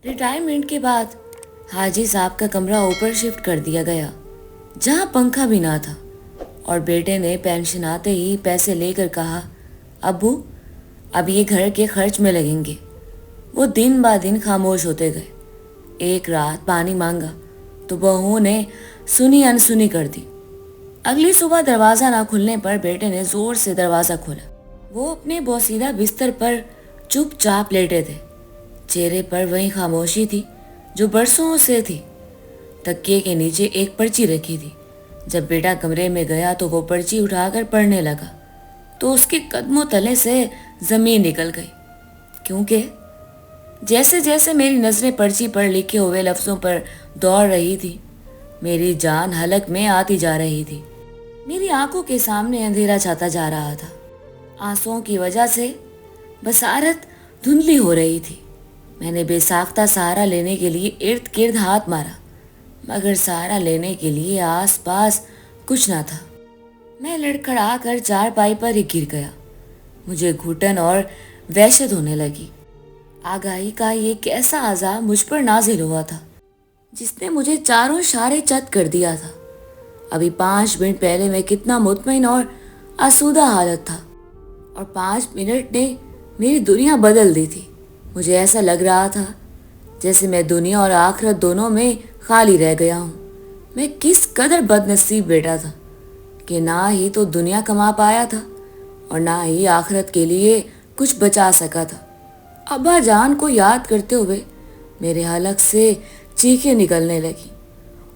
Retirement کے بعد حاجی صاحب کا کمرہ اوپر شفٹ کر دیا گیا جہاں پنکھا بھی نہ تھا، اور بیٹے نے پینشن آتے ہی پیسے لے کر کہا، ابو اب یہ گھر کے خرچ میں لگیں گے۔ وہ دن با دن خاموش ہوتے گئے۔ ایک رات پانی مانگا تو بہو نے سنی انسنی کر دی۔ اگلی صبح دروازہ نہ کھلنے پر بیٹے نے زور سے دروازہ کھولا۔ وہ اپنے بوسیدہ بستر پر چپ چاپ لیٹے تھے، چہرے پر وہی خاموشی تھی جو برسوں سے تھی۔ تکیے کے نیچے ایک پرچی رکھی تھی۔ جب بیٹا کمرے میں گیا تو وہ پرچی اٹھا کر پڑھنے لگا تو اس کے قدموں تلے سے زمین نکل گئی، کیونکہ جیسے جیسے میری نظریں پرچی پر لکھے ہوئے لفظوں پر دوڑ رہی تھی، میری جان حلق میں آتی جا رہی تھی۔ میری آنکھوں کے سامنے اندھیرا چھاتا جا رہا تھا۔ آنسوؤں کی وجہ سے بصارت دھندلی ہو رہی تھی۔ میں نے بے ساختہ سہارا لینے کے لیے ارد گرد ہاتھ مارا، مگر سہارا لینے کے لیے آس پاس کچھ نہ تھا۔ میں لڑکھڑا کر چارپائی پر ہی گر گیا۔ مجھے گھٹن اور وحشت ہونے لگی۔ آگاہی کا یہ کیسا عذاب مجھ پر نازل ہوا تھا جس نے مجھے چاروں شارے چت کر دیا تھا۔ ابھی 5 منٹ پہلے میں کتنا مطمئن اور آسودہ حالت تھا، اور 5 منٹ نے میری دنیا بدل دی تھی۔ مجھے ایسا لگ رہا تھا جیسے میں دنیا اور آخرت دونوں میں خالی رہ گیا ہوں۔ میں کس قدر بد نصیب بیٹا تھا کہ نہ ہی تو دنیا کما پایا تھا اور نہ ہی آخرت کے لیے کچھ بچا سکا تھا۔ ابا جان کو یاد کرتے ہوئے میرے حلق سے چیخیں نکلنے لگی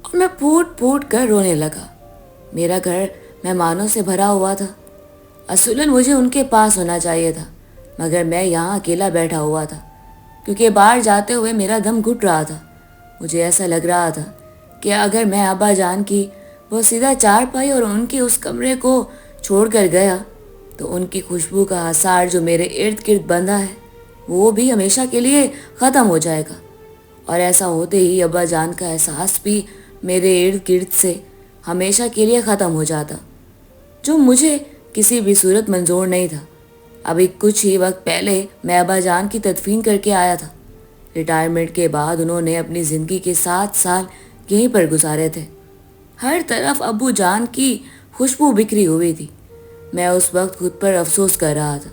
اور میں پھوٹ پھوٹ کر رونے لگا۔ میرا گھر مہمانوں سے بھرا ہوا تھا۔ اصولاً مجھے ان کے پاس ہونا چاہیے تھا، مگر میں یہاں اکیلا بیٹھا ہوا تھا کیونکہ باہر جاتے ہوئے میرا دم گھٹ رہا تھا۔ مجھے ایسا لگ رہا تھا کہ اگر میں ابا جان کی وہ سیدھا چارپائی اور ان کے اس کمرے کو چھوڑ کر گیا تو ان کی خوشبو کا اثار جو میرے ارد گرد بندھا ہے وہ بھی ہمیشہ کے لیے ختم ہو جائے گا، اور ایسا ہوتے ہی ابا جان کا احساس بھی میرے ارد گرد سے ہمیشہ کے لیے ختم ہو جاتا، جو مجھے کسی بھی صورت منظور نہیں تھا۔ ابھی کچھ ہی وقت پہلے میں ابا جان کی تدفین کر کے آیا تھا۔ ریٹائرمنٹ کے بعد انہوں نے اپنی زندگی کے 7 سال یہیں پر گزارے تھے۔ ہر طرف ابو جان کی خوشبو بکھری ہوئی تھی۔ میں اس وقت خود پر افسوس کر رہا تھا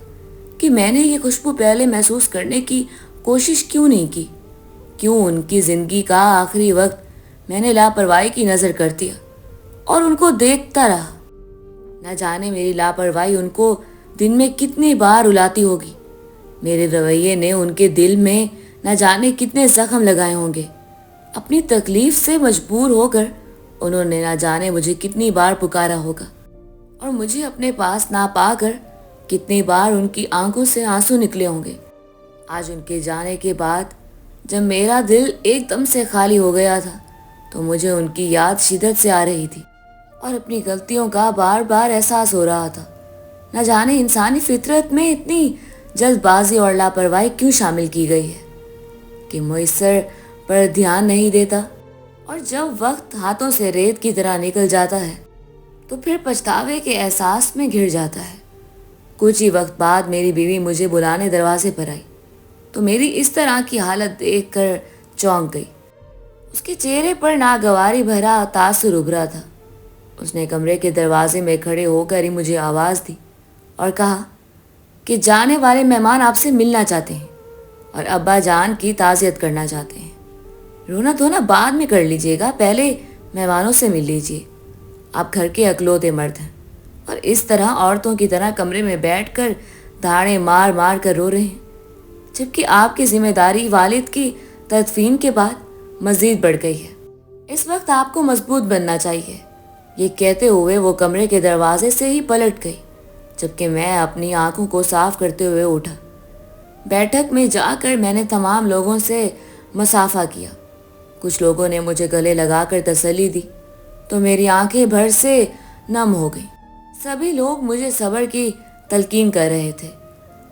کہ میں نے یہ خوشبو پہلے محسوس کرنے کی کوشش کیوں نہیں کی، کیوں ان کی زندگی کا آخری وقت میں نے لاپرواہی کی نظر کر دیا اور ان کو دیکھتا رہا۔ نہ جانے میری لاپرواہی ان کو دن میں کتنی بار رلاتی ہوگی۔ میرے رویے نے ان کے دل میں نہ جانے کتنے زخم لگائے ہوں گے۔ اپنی تکلیف سے مجبور ہو کر انہوں نے نہ جانے مجھے کتنی بار پکارا ہوگا، اور مجھے اپنے پاس نہ پا کر کتنی بار ان کی آنکھوں سے آنسو نکلے ہوں گے۔ آج ان کے جانے کے بعد جب میرا دل ایک دم سے خالی ہو گیا تھا تو مجھے ان کی یاد شدت سے آ رہی تھی اور اپنی غلطیوں کا بار بار احساس ہو رہا تھا۔ نہ جانے انسانی فطرت میں اتنی جلد بازی اور لاپرواہی کیوں شامل کی گئی ہے کہ میسر پر دھیان نہیں دیتا، اور جب وقت ہاتھوں سے ریت کی طرح نکل جاتا ہے تو پھر پچھتاوے کے احساس میں گھر جاتا ہے۔ کچھ ہی وقت بعد میری بیوی مجھے بلانے دروازے پر آئی تو میری اس طرح کی حالت دیکھ کر چونک گئی۔ اس کے چہرے پر ناگواری بھرا تاثر ابھرا تھا۔ اس نے کمرے کے دروازے میں کھڑے ہو کر ہی مجھے آواز دی اور کہا کہ جانے والے مہمان آپ سے ملنا چاہتے ہیں اور ابا جان کی تعزیت کرنا چاہتے ہیں۔ رونا دھونا بعد میں کر لیجیے گا، پہلے مہمانوں سے مل لیجیے۔ آپ گھر کے اکلوتے مرد ہیں اور اس طرح عورتوں کی طرح کمرے میں بیٹھ کر دھاڑے مار مار کر رو رہے ہیں، جبکہ آپ کی ذمہ داری والد کی تدفین کے بعد مزید بڑھ گئی ہے۔ اس وقت آپ کو مضبوط بننا چاہیے۔ یہ کہتے ہوئے وہ کمرے کے دروازے سے ہی پلٹ گئی، جبکہ میں اپنی آنکھوں کو صاف کرتے ہوئے اٹھا۔ بیٹھک میں جا کر میں نے تمام لوگوں سے مصافحہ کیا۔ کچھ لوگوں نے مجھے گلے لگا کر تسلی دی تو میری آنکھیں بھر سے نم ہو گئیں۔ سبھی لوگ مجھے صبر کی تلقین کر رہے تھے،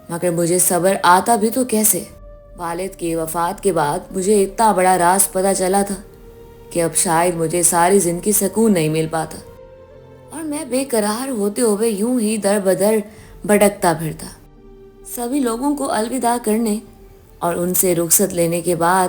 مگر مجھے صبر آتا بھی تو کیسے؟ والد کی وفات کے بعد مجھے اتنا بڑا راز پتہ چلا تھا کہ اب شاید مجھے ساری زندگی سکون نہیں مل پاتا، اور میں بے قرار ہوتے ہوئے یوں ہی در بدر بھٹکتا پھرتا۔ سبھی لوگوں کو الوداع کرنے اور ان سے رخصت لینے کے بعد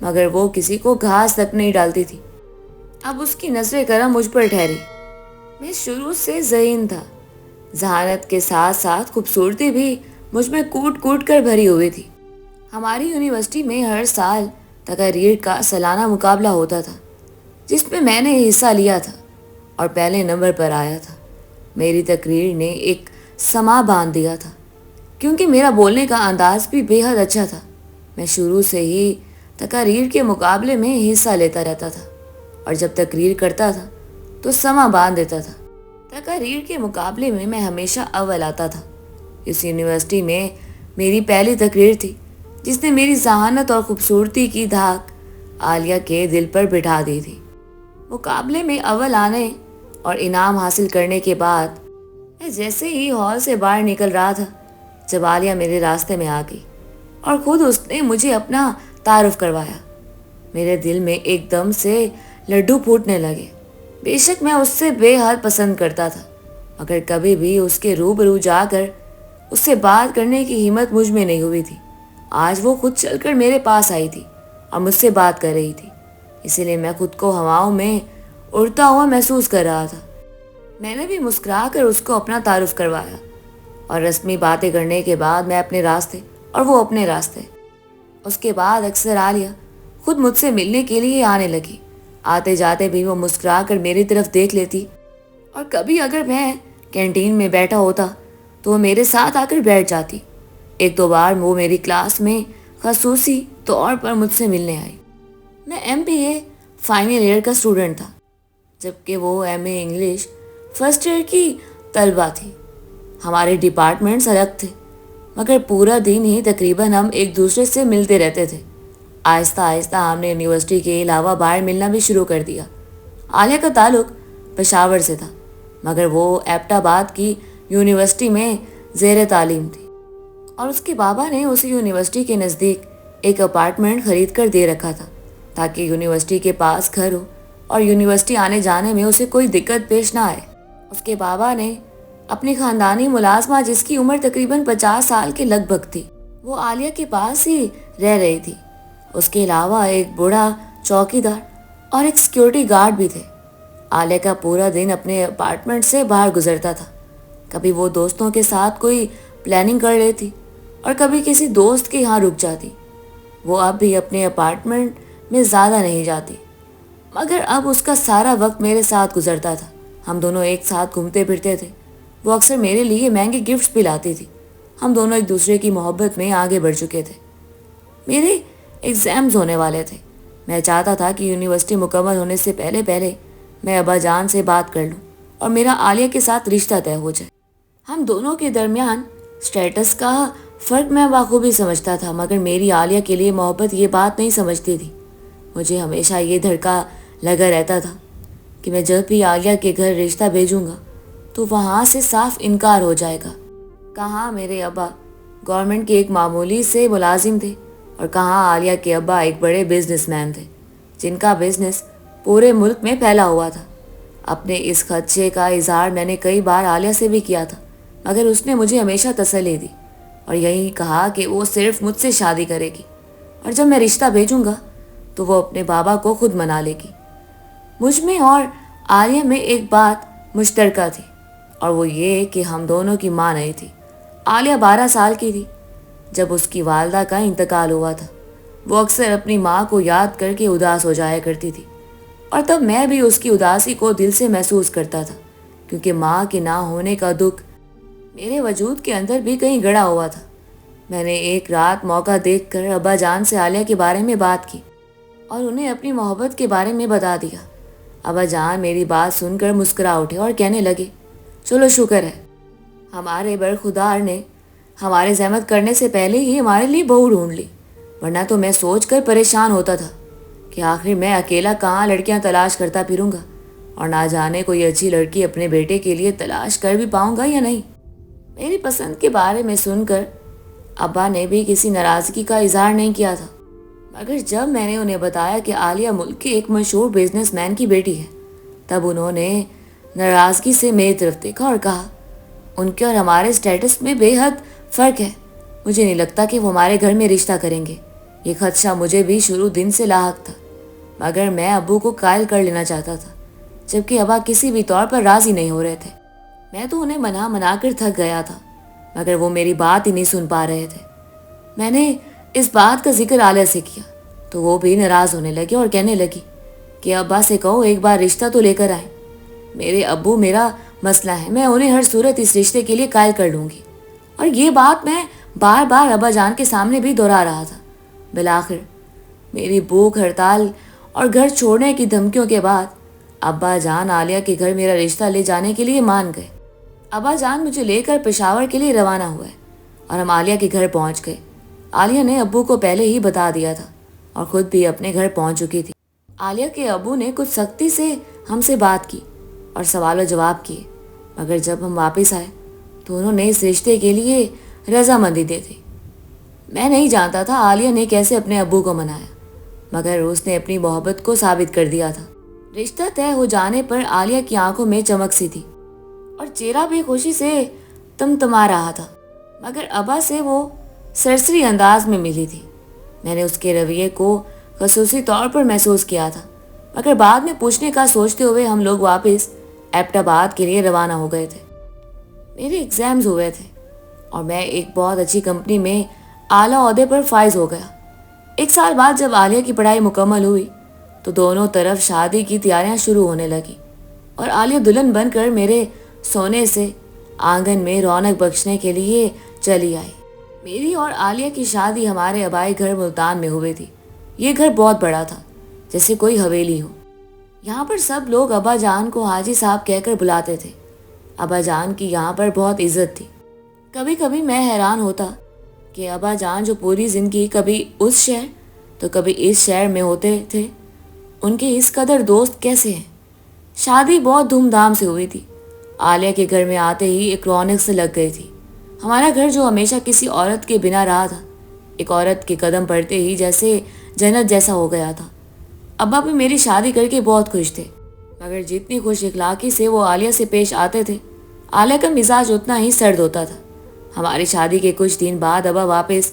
مگر وہ کسی کو گھاس تک نہیں ڈالتی تھی۔ اب اس کی نظر کرم مجھ پر ٹھہری۔ میں شروع سے ذہین تھا، ذہانت کے ساتھ ساتھ خوبصورتی بھی مجھ میں کوٹ کوٹ کر بھری ہوئی تھی۔ ہماری یونیورسٹی میں ہر سال تقاریر کا سالانہ مقابلہ ہوتا تھا، جس میں میں نے حصہ لیا تھا اور پہلے نمبر پر آیا تھا۔ میری تقریر نے ایک سما باندھ دیا تھا، کیونکہ میرا بولنے کا انداز بھی بے حد اچھا تھا۔ میں شروع سے ہی تقاریر کے مقابلے میں حصہ لیتا رہتا تھا، اور جب تقریر کرتا تھا تو سما باندھ دیتا تھا۔ تقاریر کے مقابلے میں میں ہمیشہ اول آتا تھا۔ اس یونیورسٹی میں میری پہلی تقریر تھی، جس نے میری ذہانت اور خوبصورتی کی دھاک عالیہ کے دل پر بٹھا دی تھی۔ مقابلے میں اول آنے اور انعام حاصل کرنے کے بعد میں جیسے ہی ہال سے باہر نکل رہا تھا، جب عالیہ میرے راستے میں آ گئی اور خود اس نے مجھے اپنا تعارف کروایا، میرے دل میں ایک دم سے لڈو پھوٹنے لگے۔ بے شک میں اس سے بے حد پسند کرتا تھا، مگر کبھی بھی اس کے روبرو جا کر اس سے بات کرنے کی ہمت مجھ میں نہیں ہوئی تھی۔ آج وہ خود چل کر میرے پاس آئی تھی اور مجھ سے بات کر رہی تھی، اسی لیے میں خود کو ہواؤں میں اڑتا ہوا محسوس کر رہا تھا۔ میں نے بھی مسکرا کر اس کو اپنا تعارف کروایا، اور رسمی باتیں کرنے کے بعد میں اپنے راستے اور وہ اپنے راستے۔ اس کے بعد اکثر عالیہ خود مجھ سے ملنے کے لیے آنے لگی۔ آتے جاتے بھی وہ مسکرا کر میری طرف دیکھ لیتی، اور کبھی اگر میں کینٹین میں بیٹھا ہوتا تو وہ میرے ساتھ آ کر بیٹھ جاتی۔ ایک دو بار وہ میری کلاس میں خصوصی طور پر مجھ سے ملنے آئی۔ میں MBA فائنل ایئر کا اسٹوڈنٹ تھا، جبکہ وہ MA انگلش فرسٹ ایئر کی طلبہ تھی۔ ہمارے ڈپارٹمنٹس الگ تھے، مگر پورا دن ہی تقریباً ہم ایک دوسرے سے ملتے رہتے تھے۔ آہستہ آہستہ ہم نے یونیورسٹی کے علاوہ باہر ملنا بھی شروع کر دیا۔ عالیہ کا تعلق پشاور سے تھا، مگر وہ ایبٹ آباد کی یونیورسٹی میں زیر تعلیم تھی، اور اس کے بابا نے اسے یونیورسٹی کے نزدیک ایک اپارٹمنٹ خرید کر دے رکھا تھا، تاکہ یونیورسٹی کے پاس گھر ہو اور یونیورسٹی آنے جانے میں اسے کوئی دقت پیش نہ آئے۔ اس کے بابا نے اپنی خاندانی ملازمہ، جس کی عمر تقریباً 50 سال کے لگ بھگ تھی، وہ عالیہ کے پاس ہی رہ رہی تھی۔ اس کے علاوہ ایک بوڑھا چوکیدار اور ایک سیکیورٹی گارڈ بھی تھے۔ عالیہ کا پورا دن اپنے اپارٹمنٹ سے باہر گزرتا تھا۔ کبھی وہ دوستوں کے ساتھ کوئی پلاننگ کر لیتی اور کبھی کسی دوست کے یہاں رک جاتی۔ وہ اب بھی اپنے اپارٹمنٹ میں زیادہ نہیں جاتی، مگر اب اس کا سارا وقت میرے ساتھ گزرتا تھا۔ ہم دونوں ایک ساتھ گھومتے پھرتے تھے۔ وہ اکثر میرے لیے مہنگے گفٹس بھی لاتی تھی۔ ہم دونوں ایک دوسرے کی محبت میں آگے بڑھ چکے تھے۔ میرے ایگزامز ہونے والے تھے۔ میں چاہتا تھا کہ یونیورسٹی مکمل ہونے سے پہلے پہلے میں ابا جان سے بات کر لوں اور میرا عالیہ کے ساتھ رشتہ طے ہو جائے۔ ہم دونوں کے درمیان سٹیٹس کا فرق میں بخوبی سمجھتا تھا، مگر میری عالیہ کے لیے محبت یہ بات نہیں سمجھتی تھی۔ مجھے ہمیشہ یہ دھڑکا لگا رہتا تھا کہ میں جب بھی عالیہ کے گھر رشتہ بھیجوں گا تو وہاں سے صاف انکار ہو جائے گا۔ کہاں میرے ابا گورنمنٹ کے ایک معمولی سے ملازم تھے، اور کہاں عالیہ کے ابا ایک بڑے بزنس مین تھے، جن کا بزنس پورے ملک میں پھیلا ہوا تھا۔ اپنے اس خدشے کا اظہار میں نے کئی بار عالیہ سے بھی کیا تھا، مگر اس نے مجھے ہمیشہ تسلی دی اور یہی کہا کہ وہ صرف مجھ سے شادی کرے گی، اور جب میں رشتہ بھیجوں گا تو وہ اپنے بابا کو خود منا لے گی۔ مجھ میں اور عالیہ میں ایک بات مشترکہ تھی، اور وہ یہ کہ ہم دونوں کی ماں نہیں تھی۔ عالیہ 12 سال کی تھی جب اس کی والدہ کا انتقال ہوا تھا۔ وہ اکثر اپنی ماں کو یاد کر کے اداس ہو جایا کرتی تھی، اور تب میں بھی اس کی اداسی کو دل سے محسوس کرتا تھا، کیونکہ ماں کے نہ ہونے کا دکھ میرے وجود کے اندر بھی کہیں گڑا ہوا تھا۔ میں نے ایک رات موقع دیکھ کر ابا جان سے عالیہ کے بارے میں بات کی اور انہیں اپنی محبت کے بارے میں بتا دیا۔ ابا جان میری بات سن کر مسکرا اٹھے اور کہنے لگے، چلو شکر ہے، ہمارے برخدار نے ہمارے زحمت کرنے سے پہلے ہی ہمارے لیے بہو ڈھونڈ لی، ورنہ تو میں سوچ کر پریشان ہوتا تھا کہ آخر میں اکیلا کہاں لڑکیاں تلاش کرتا پھروں گا، اور نہ جانے کوئی اچھی لڑکی اپنے بیٹے کے لیے تلاش کر بھی پاؤں گا یا نہیں۔ میری پسند کے بارے میں سن کر ابا نے بھی کسی ناراضگی کا اظہار نہیں کیا تھا، مگر جب میں نے انہیں بتایا کہ عالیہ ملک کے ایک مشہور بزنس مین کی بیٹی ہے، تب انہوں نے ناراضگی سے میری طرف دیکھا اور کہا، ان کے اور ہمارے سٹیٹس میں بے حد فرق ہے، مجھے نہیں لگتا کہ وہ ہمارے گھر میں رشتہ کریں گے۔ یہ خدشہ مجھے بھی شروع دن سے لاحق تھا، مگر میں ابو کو قائل کر لینا چاہتا تھا، جبکہ ابا کسی بھی طور پر راضی نہیں ہو رہے تھے۔ میں تو انہیں منا کر تھک گیا تھا، مگر وہ میری بات ہی نہیں سن پا رہے تھے۔ میں نے اس بات کا ذکر عالیہ سے کیا تو وہ بھی ناراض ہونے لگی اور کہنے لگی کہ ابا سے کہو ایک بار رشتہ تو لے کر آئیں۔ میرے ابو میرا مسئلہ ہے، میں انہیں ہر صورت اس رشتے کے لیے قائل کر لوں گی۔ اور یہ بات میں بار بار ابا جان کے سامنے بھی دہرا رہا تھا۔ بالآخر میری بھوک ہڑتال اور گھر چھوڑنے کی دھمکیوں کے بعد ابا جان عالیہ کے گھر میرا رشتہ لے جانے کے لیے مان گئے۔ ابا جان مجھے لے کر پشاور کے لیے روانہ ہوئے اور ہم عالیہ کے گھر پہنچ گئے۔ عالیہ نے ابو کو پہلے ہی بتا دیا تھا اور خود بھی اپنے گھر پہنچ چکی تھی۔ عالیہ کے ابو نے کچھ سختی سے ہم سے بات کی اور سوال و جواب کیے، مگر جب ہم واپس آئے تو انہوں نے اس رشتے کے لیے رضامندی دے دی۔ میں نہیں جانتا تھا عالیہ نے کیسے اپنے ابو کو منایا، مگر اس نے اپنی محبت کو ثابت کر دیا تھا۔ رشتہ طے ہو جانے پر عالیہ کی آنکھوں میں چمک سی تھی اور چہرہ بھی خوشی سے تمتما رہا تھا، مگر ابا سے وہ سرسری انداز میں ملی تھی۔ میں نے اس کے رویے کو خصوصی طور پر محسوس کیا تھا، مگر بعد میں پوچھنے کا سوچتے ہوئے ہم لوگ واپس ایبٹ آباد کے لیے روانہ ہو گئے تھے۔ میرے ایگزامز ہوئے تھے اور میں ایک بہت اچھی کمپنی میں اعلیٰ عہدے پر فائز ہو گیا۔ ایک سال بعد جب عالیہ کی پڑھائی مکمل ہوئی تو دونوں طرف شادی کی تیاریاں شروع ہونے لگیں اور عالیہ دلہن بن کر میرے سونے سے آنگن میں رونق بخشنے کے لیے چلی آئی۔ میری اور عالیہ کی شادی ہمارے آبائی گھر ملتان میں ہوئی تھی۔ یہ گھر بہت بڑا تھا، جیسے کوئی حویلی ہو۔ یہاں پر سب لوگ ابا جان کو حاجی صاحب کہہ کر بلاتے تھے۔ ابا جان کی یہاں پر بہت عزت تھی۔ کبھی کبھی میں حیران ہوتا کہ ابا جان جو پوری زندگی کبھی اس شہر تو کبھی اس شہر میں ہوتے تھے، ان کے اس قدر دوست کیسے ہیں۔ شادی بہت دھوم دھام سے ہوئی تھی۔ عالیہ کے گھر میں آتے ہی ایک رونق سے لگ گئی تھی۔ ہمارا گھر جو ہمیشہ کسی عورت کے بنا رہا تھا، ایک عورت کے قدم پڑتے ہی جیسے جنت جیسا ہو گیا تھا۔ ابا بھی میری شادی کر کے بہت خوش تھے، مگر جتنی خوش اخلاقی سے وہ عالیہ سے پیش آتے تھے، عالیہ کا مزاج اتنا ہی سرد ہوتا تھا۔ ہماری شادی کے کچھ دن بعد ابا واپس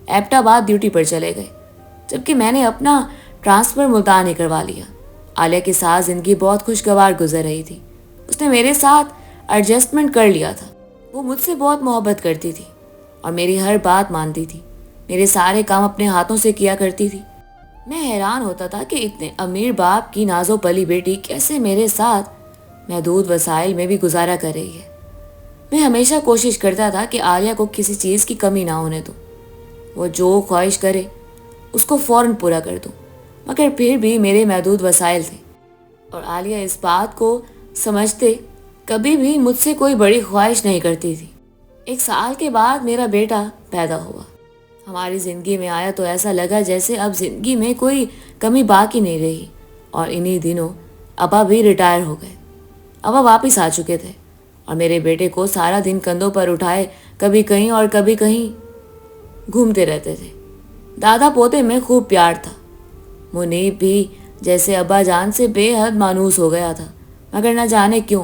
ایبٹ آباد ڈیوٹی پر چلے گئے، جبکہ میں نے اپنا ٹرانسفر ملتان ہی کروا لیا۔ عالیہ کے ساتھ زندگی بہت خوشگوار گزر رہی تھی۔ اس نے میرے ساتھ ایڈجسٹمنٹ کر لیا تھا۔ وہ مجھ سے بہت محبت کرتی تھی اور میری ہر بات مانتی تھی۔ میرے سارے کام اپنے ہاتھوں سے کیا کرتی تھی۔ میں حیران ہوتا تھا کہ اتنے امیر باپ کی نازو پلی بیٹی کیسے میرے ساتھ محدود وسائل میں بھی گزارا کر رہی ہے۔ میں ہمیشہ کوشش کرتا تھا کہ عالیہ کو کسی چیز کی کمی نہ ہونے دوں، وہ جو خواہش کرے اس کو فوراً پورا کر دوں، مگر پھر بھی میرے محدود وسائل تھے اور عالیہ اس بات کو سمجھتے کبھی بھی مجھ سے کوئی بڑی خواہش نہیں کرتی تھی۔ ایک سال کے بعد میرا بیٹا پیدا ہوا۔ ہماری زندگی میں آیا تو ایسا لگا جیسے اب زندگی میں کوئی کمی باقی نہیں رہی، اور انہی دنوں ابا بھی ریٹائر ہو گئے۔ ابا واپس آ چکے تھے اور میرے بیٹے کو سارا دن کندھوں پر اٹھائے کبھی کہیں اور کبھی کہیں گھومتے رہتے تھے۔ دادا پوتے میں خوب پیار تھا۔ منیب بھی جیسے ابا جان سے بے حد مانوس ہو گیا تھا، مگر نہ جانے کیوں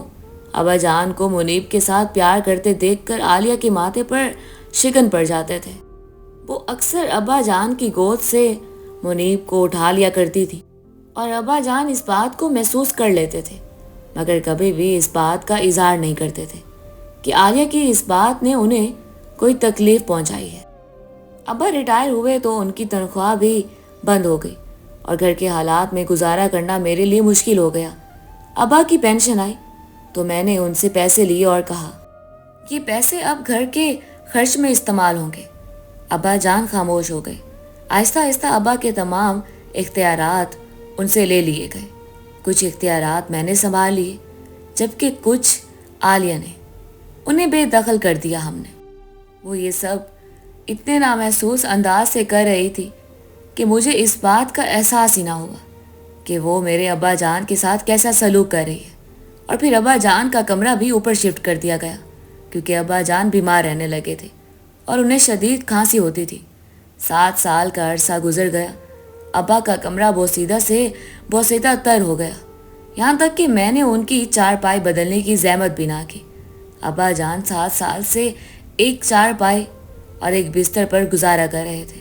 ابا جان کو منیب کے ساتھ پیار کرتے دیکھ کر عالیہ کے ماتھے پر شکن پڑ جاتے تھے۔ وہ اکثر ابا جان کی گود سے منیب کو اٹھا لیا کرتی تھی اور ابا جان اس بات کو محسوس کر لیتے تھے، مگر کبھی بھی اس بات کا اظہار نہیں کرتے تھے کہ عالیہ کی اس بات نے انہیں کوئی تکلیف پہنچائی ہے۔ ابا ریٹائر ہوئے تو ان کی تنخواہ بھی بند ہو گئی اور گھر کے حالات میں گزارا کرنا میرے لیے مشکل ہو گیا۔ ابا کی پینشن آئی تو میں نے ان سے پیسے لیے اور کہا یہ پیسے اب گھر کے خرچ میں استعمال ہوں گے۔ ابا جان خاموش ہو گئے۔ آہستہ آہستہ ابا کے تمام اختیارات ان سے لے لیے گئے۔ کچھ اختیارات میں نے سنبھال لیے، جبکہ کچھ عالیہ نے، انہیں بے دخل کر دیا ہم نے۔ وہ یہ سب اتنے نامحسوس انداز سے کر رہی تھی کہ مجھے اس بات کا احساس ہی نہ ہوا کہ وہ میرے ابا جان کے ساتھ کیسا سلوک کر رہی ہے۔ اور پھر ابا جان کا کمرہ بھی اوپر شفٹ کر دیا گیا، کیونکہ ابا جان بیمار رہنے لگے تھے اور انہیں شدید کھانسی ہوتی تھی۔ 7 سال کا عرصہ گزر گیا۔ ابا کا کمرہ بوسیدہ سے بوسیدہ تر ہو گیا، یہاں تک کہ میں نے ان کی چارپائی بدلنے کی زحمت بھی نہ کی۔ ابا جان 7 سال سے ایک چارپائی اور ایک بستر پر گزارا کر رہے تھے۔